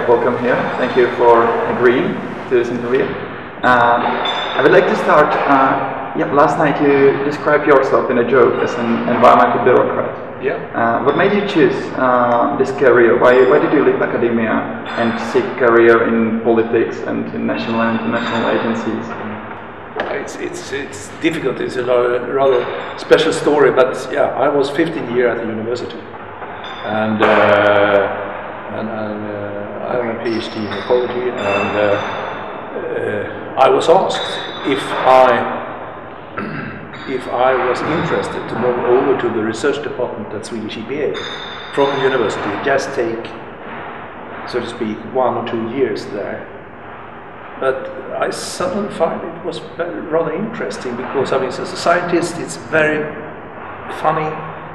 welcome here. Thank you for agreeing to this interview. I would like to start. Last night you described yourself in a joke as an environmental byrokrat. Yeah. What made you choose this career? Why did you leave academia and seek career in politics and in national and international agencies? It's difficult. It's a rather special story, but yeah, I was 15 years at the university, and I have a PhD in ecology, and I was asked if I was interested to move over to the research department at Swedish EPA from the university, just take, so to speak, 1 or 2 years there. But I suddenly find it was rather interesting because, I mean, as a scientist, it's very funny.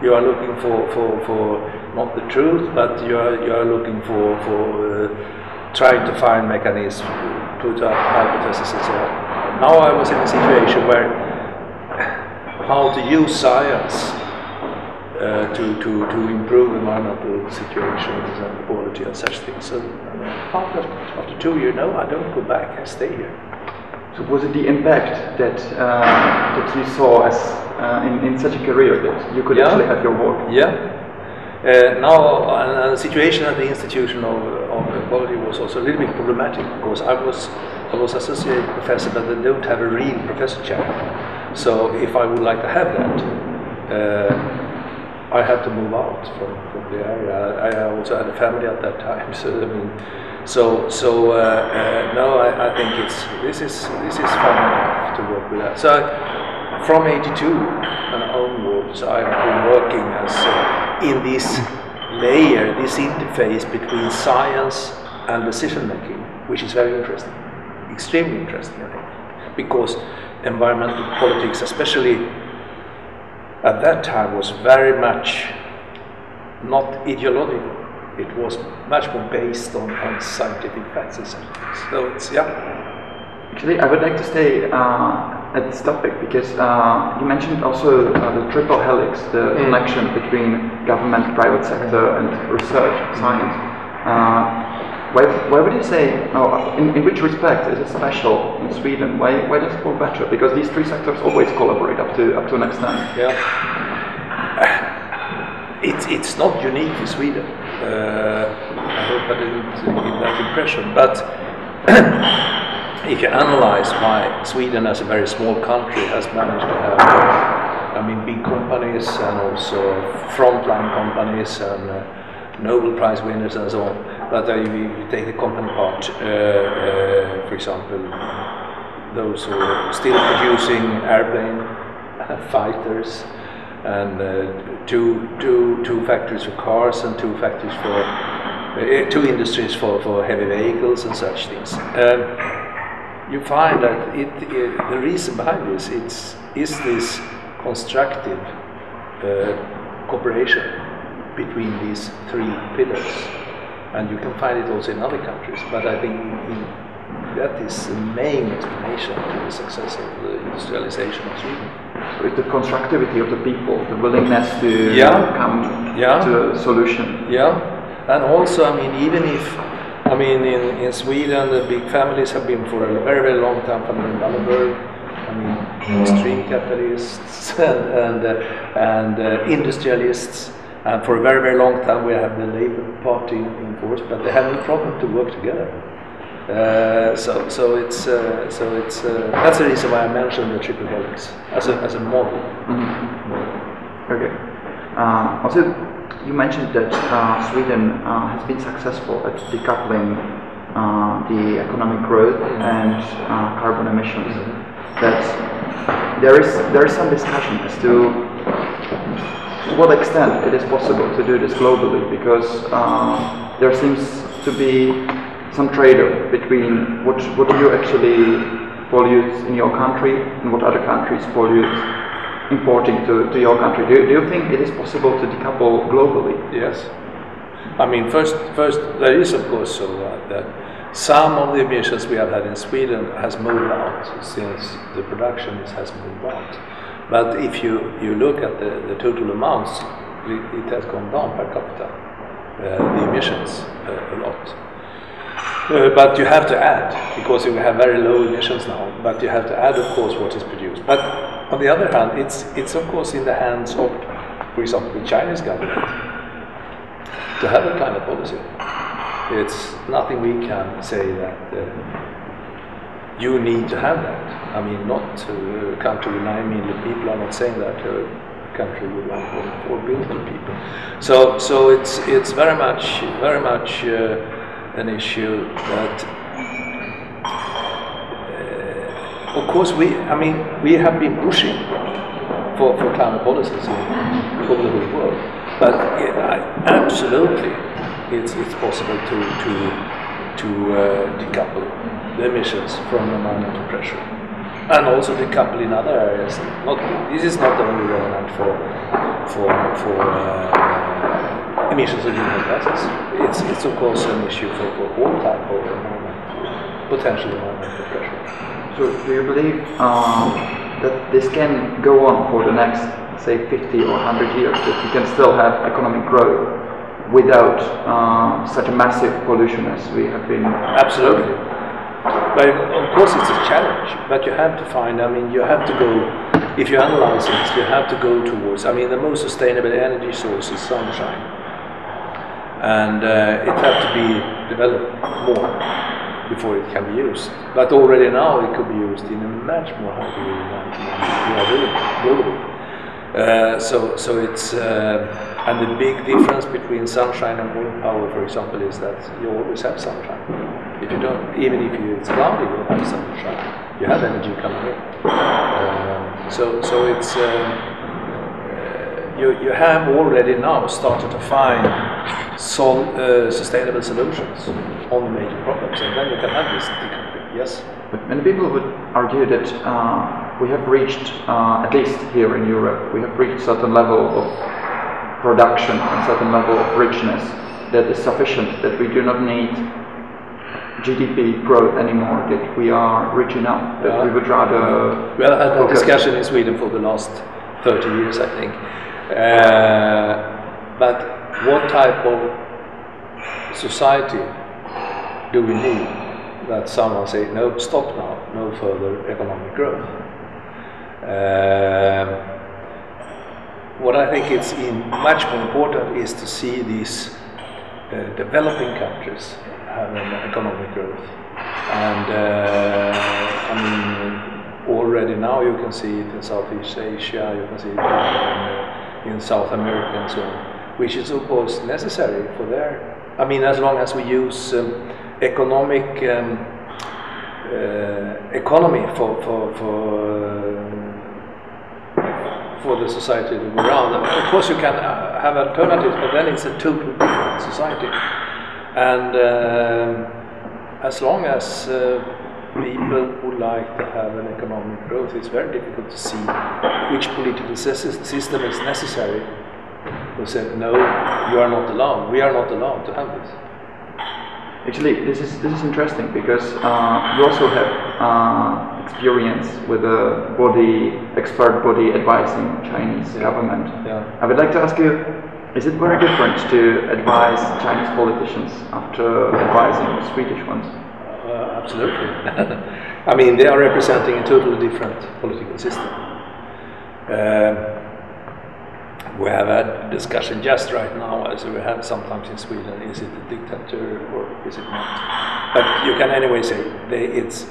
You are looking for not the truth, but you are looking for trying to find mechanisms, put up hypotheses, and so on. Now I was in a situation where how to use science to improve environmental situations and quality and such things. So after 2 years, no, I don't go back. I stay here. So was it the impact that you saw as in such a career that you could actually have your work? Yeah. Now the situation at the Institution of Ecology was also a little bit problematic because I was associate professor, but they don't have a real professor chair. So if I would like to have that, I had to move out from the area. I also had a family at that time, so I mean, no, I think this is fun enough to work with that. So from '82 and onwards, I've been working as in this layer, this interface between science and decision making, which is very interesting, extremely interesting, I think, because environmental politics, especially at that time, was very much not ideological. It was much more based on scientific facts and things. So it's, yeah. Actually, I would like to stay at this topic because you mentioned also the triple helix, the connection between government, private sector, and research, science. Why would you say, in which respect is it special in Sweden? Why does it work better? Because these three sectors always collaborate up to an extent. Yeah. It's not unique in Sweden. I hope I didn't give that impression. But if you analyze why Sweden, as a very small country, has managed to have, I mean, big companies and also frontline companies and Nobel Prize winners and so on. But if you take the company part, for example, those who are still producing airplane fighters, and two factories for cars and two factories for two industries for heavy vehicles and such things. You find that the reason behind this is this constructive cooperation between these three pillars, and you can find it also in other countries. But I think that is the main explanation to the success of the industrialization of Sweden. So it's the constructivity of the people, the willingness to come to a solution. Yeah, and also, I mean, even if, I mean, in Sweden, the big families have been for a very, very long time, family in Wallenberg, I mean, extreme capitalists and industrialists. And for a very, very long time, we have the Labour Party in force, but they have no problem to work together. So it's that's the reason why I mentioned the triple helix as a model. Mm-hmm. Okay. Also, you mentioned that Sweden has been successful at decoupling the economic growth and carbon emissions. That there is some discussion as to what extent it is possible to do this globally, because there seems to be some trade-off between what you actually pollute in your country and what other countries pollute importing to your country. Do you think it is possible to decouple globally? Yes. I mean, first there is of course so that some of the emissions we have had in Sweden has moved out since the production has moved out. But if you look at the total amounts, it has gone down per capita, the emissions a lot. But you have to add, because you have very low emissions now, but you have to add, of course, what is produced. But on the other hand, it's of course in the hands of, for example, the Chinese government to have a climate policy. It's nothing we can say that you need to have that. I mean, not a country with 9 million people. I'm not saying that a country with 1.4 billion people. So it's very much an issue that, of course, we have been pushing for climate policies over the whole world. But absolutely, it's possible to decouple the emissions from environmental pressure, and also decouple in other areas. This is not only relevant for emissions of greenhouse gases. It's of course an issue for all type of potential environmental pressure. So, do you believe that this can go on for the next, say, 50 or 100 years? That we can still have economic growth without such a massive pollution as we have been? Absolutely. But of course it's a challenge, but you have to find, you have to go, if you analyze it, you have to go towards, the most sustainable energy source is sunshine. And it has to be developed more before it can be used. But already now it could be used in a much more high degree than we are doing globally. So it's, and the big difference between sunshine and wind power, for example, is that you always have sunshine. If you don't, even if it's cloudy, you have sunshine. You have energy coming in. So it's you have already now started to find sustainable solutions on the major problems, and then you can have this decoupling. Yes. But many people would argue that we have reached, at least here in Europe, we have reached a certain level of production, a certain level of richness that is sufficient, that we do not need GDP growth anymore, that we are rich enough, that we would rather... Well, I had that discussion in Sweden for the last 30 years, I think. But what type of society do we need that someone say, no, stop now, no further economic growth? What I think is much more important is to see these developing countries having economic growth. And already now you can see it in Southeast Asia, you can see it in South America and so on, which is of course necessary for their, as long as we use economy for the society to go around. Of course you can have alternatives, but then it's a totally different society. And as long as people would like to have an economic growth, it's very difficult to see which political system is necessary who said, no, you are not allowed, we are not allowed to have this. Actually, this is interesting because you also have experience with a expert body advising Chinese government. Yeah. I would like to ask you, is it very different to advise Chinese politicians after advising Swedish ones? Absolutely. They are representing a totally different political system. We have had a discussion just right now, as we have sometimes in Sweden, is it a dictator or is it not? But you can anyway say it's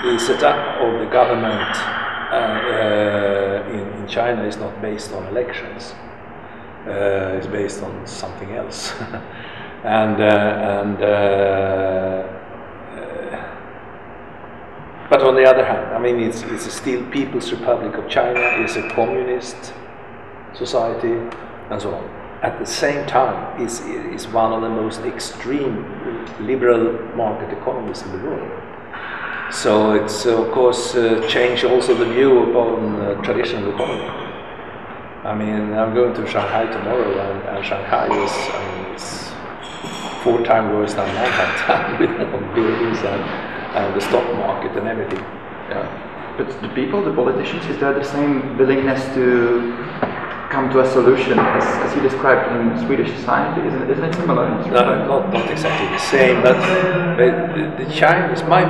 the setup of the government in China is not based on elections. It's based on something else. But on the other hand, it's still People's Republic of China, it's a communist society, and so on. At the same time, is one of the most extreme liberal market economies in the world. So it's of course changed also the view upon traditional economy. I'm going to Shanghai tomorrow, and Shanghai is it's 4 times worse than Manhattan with buildings and the stock market and everything. Yeah. But the people, the politicians, is there the same willingness to come to a solution as you described in Swedish society? Isn't it similar? No, not exactly the same, but the Chinese, my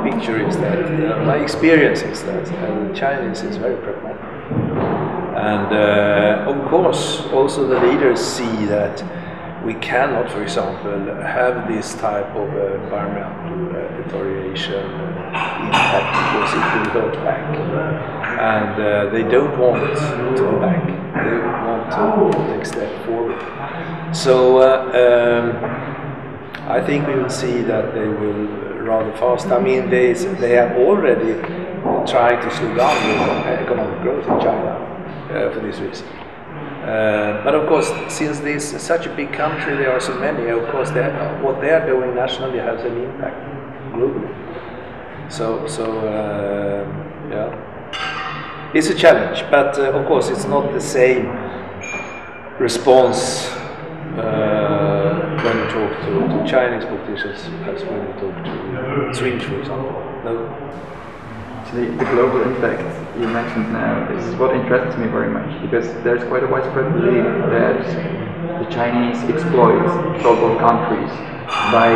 picture is that, my experience is that the Chinese is very pragmatic. And of course, also the leaders see that we cannot, for example, have this type of environmental deterioration impact because it will go back. And they don't want to go back. They want to take a step forward. So I think we will see that they will rather fast. I mean, they have already tried to slow down the economic growth in China for this reason. But of course, since this is such a big country, there are so many. Of course, what they are doing nationally has an impact globally. So yeah, it's a challenge. But of course, it's not the same response when you talk to Chinese politicians as when you talk to Swedes, for example. No. So the global impact you mentioned now is what interests me very much, because there's quite a widespread belief that the Chinese exploit global countries by,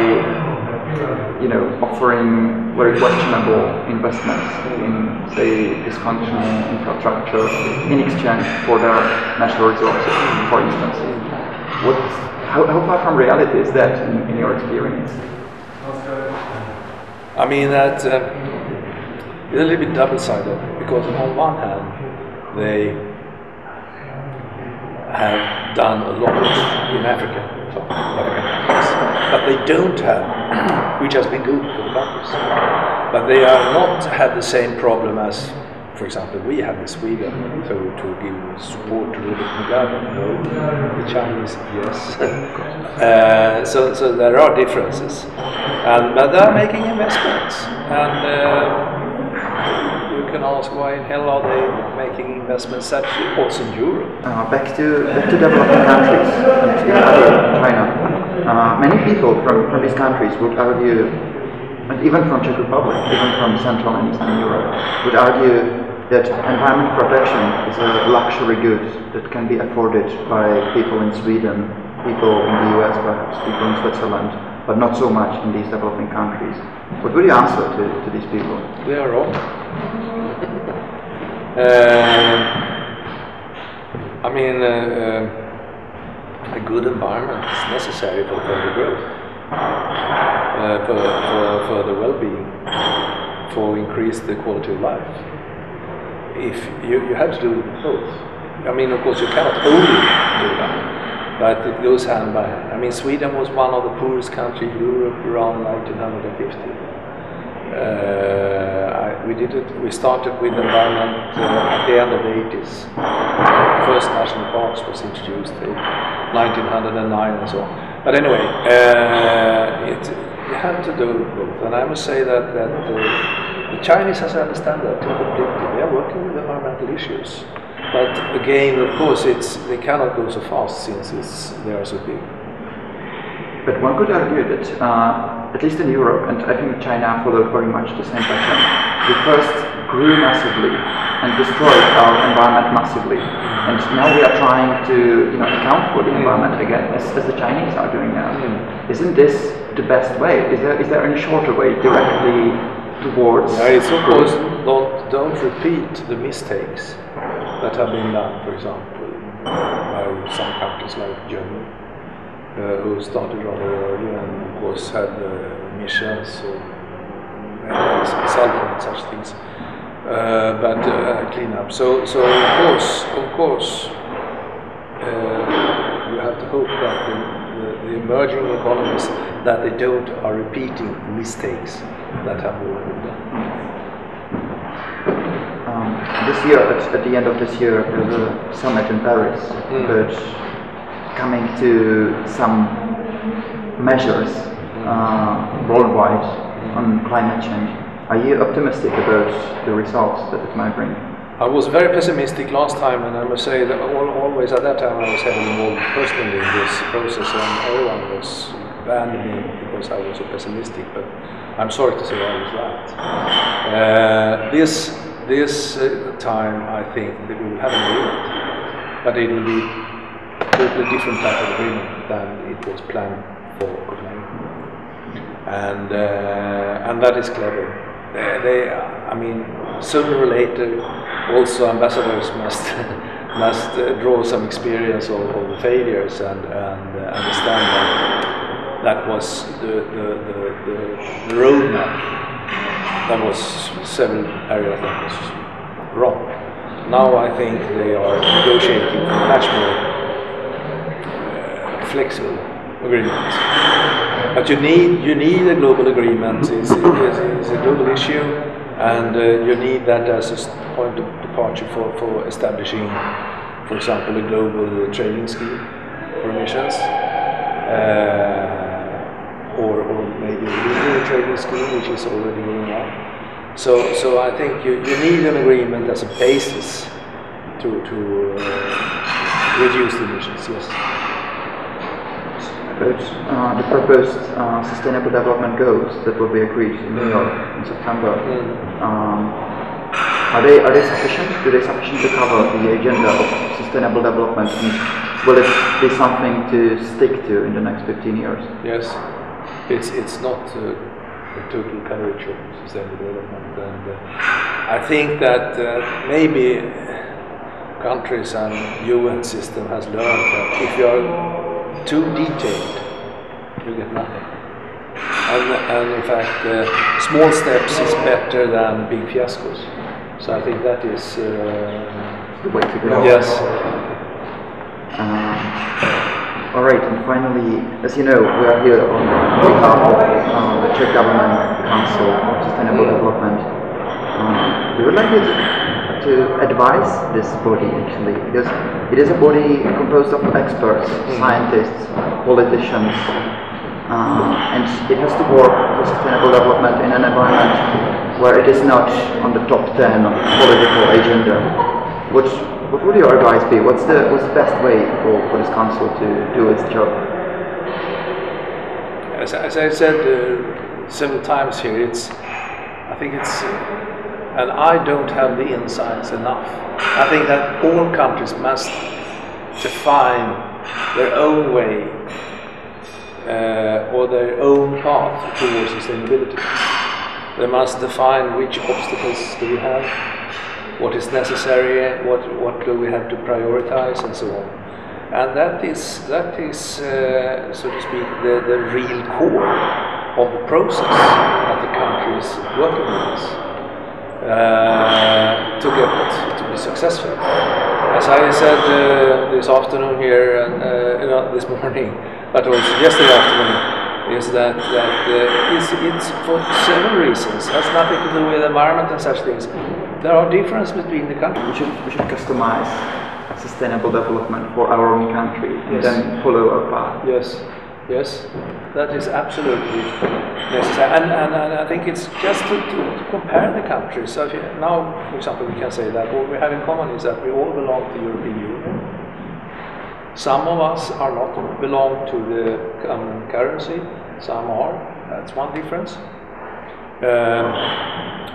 offering very questionable investments in, say, dysfunctional infrastructure in exchange for their natural resources, for instance. How far from reality is that in your experience? I mean that. It's a little bit double-sided, because on one hand they have done a lot in African countries, but they don't have, which has been good for the countries, but they are not had the same problem as, for example, we have in Sweden, so to give support to Robert Mugabe. No, the Chinese, yes. So there are differences, but they are making investments, and you can ask why in hell are they making investments such also in Europe? Back to developing countries, and China. Many people from these countries would argue, and even from Czech Republic, even from Central and Eastern Europe, would argue that environment protection is a luxury good that can be afforded by people in Sweden, people in the US perhaps, people in Switzerland, but not so much in these developing countries. What would you answer to these people? They are wrong. I mean, a good environment is necessary for further growth, for the well-being, for increase the quality of life. If you have to do both. I mean, of course, you cannot only do that, but it goes hand by hand. I mean, Sweden was one of the poorest countries in Europe around 1950. We started with environment at the end of the 80s. First national parks was introduced in 1909 and so on. But anyway, you have to do both. And I must say that the Chinese has to understand that completely. They are working with environmental issues. But again, of course, they cannot go so fast since they are so big. But one could argue that, at least in Europe, and I think China followed very much the same pattern, we first grew massively and destroyed our environment massively. And now we are trying to account for the environment again, as the Chinese are doing now. Isn't this the best way? Is there any shorter way directly towards? Yeah, it's of course don't repeat the mistakes that have been done, for example, by some countries like Germany, who started rather early and of course had missions or sulfur and such things, but clean up. So of course, you have to hope that the emerging economies that they are repeating mistakes that have already been done. This year, at the end of this year, there's a summit in Paris, but coming to some measures worldwide on climate change. Are you optimistic about the results that it might bring? I was very pessimistic last time, and I must say that always at that time I was heavily involved personally in this process, and everyone was banning me because I was so pessimistic. But I'm sorry to say I was right. This time I think that we will have an agreement. but it will be totally different type of agreement than it was planned for Copenhagen, and that is clever. I mean, sooner or later, also ambassadors must draw some experience of the failures and understand that was the roadmap. That was several areas that was wrong. Now I think they are negotiating for much more flexible agreements. But you need a global agreement. It's a global issue, and you need that as a point of departure for establishing, for example, a global trading scheme for emissions, or maybe a legal trading scheme, which is already going on. So I think you need an agreement as a basis to reduce the emissions. Yes. The proposed Sustainable Development Goals that will be agreed in New York in September. Are they sufficient? Do they sufficiently cover the agenda of sustainable development? And will it be something to stick to in the next 15 years? Yes, it's not a total coverage of sustainable development, and I think that maybe countries and UN system has learned that if you are too detailed, you get nothing. And in fact, small steps is better than big fiascos. So I think that is the way to go. Yes. All right, and finally, as you know, we are here on behalf of the Czech Government Council of Sustainable Development. We would like you to advise this body actually, because it is a body composed of experts, scientists, politicians, and it has to work for sustainable development in an environment where it is not on the top 10 of the political agenda. What would your advice be? What's the best way for this council to do its job? As I said several times here, I think it's and I don't have the insights enough. I think that all countries must define their own way or their own path towards sustainability. They must define which obstacles do we have, what is necessary, what do we have to prioritize, and so on. And that is so to speak, the real core of the process that the country is working with us. To get to be successful. As I said this afternoon here, this morning, but also yesterday afternoon, is that it's for several reasons. It has nothing to do with environment and such things. There are differences between the countries. We should customize sustainable development for our own country and then follow our path. Yes, that is absolutely necessary, and I think it's just to compare the countries. So now, for example, we can say that what we have in common is that we all belong to the European Union. Some of us are not belong to the common currency, some are. That's one difference.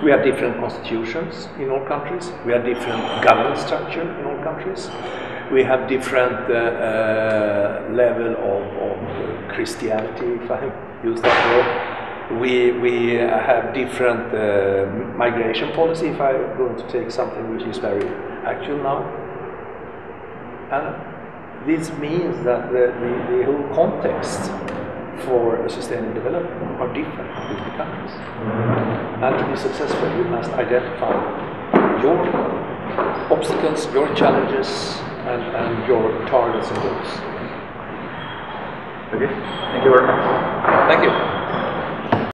We have different constitutions in all countries. We have different governance structure in all countries. We have different level of Christianity, if I use that word. We have different migration policy, if I'm going to take something which is very actual now. And this means that the whole context for a sustainable development are different between the countries. And to be successful, you must identify your obstacles, your challenges, and your targets and goals. Okay, thank you very much. Thank you.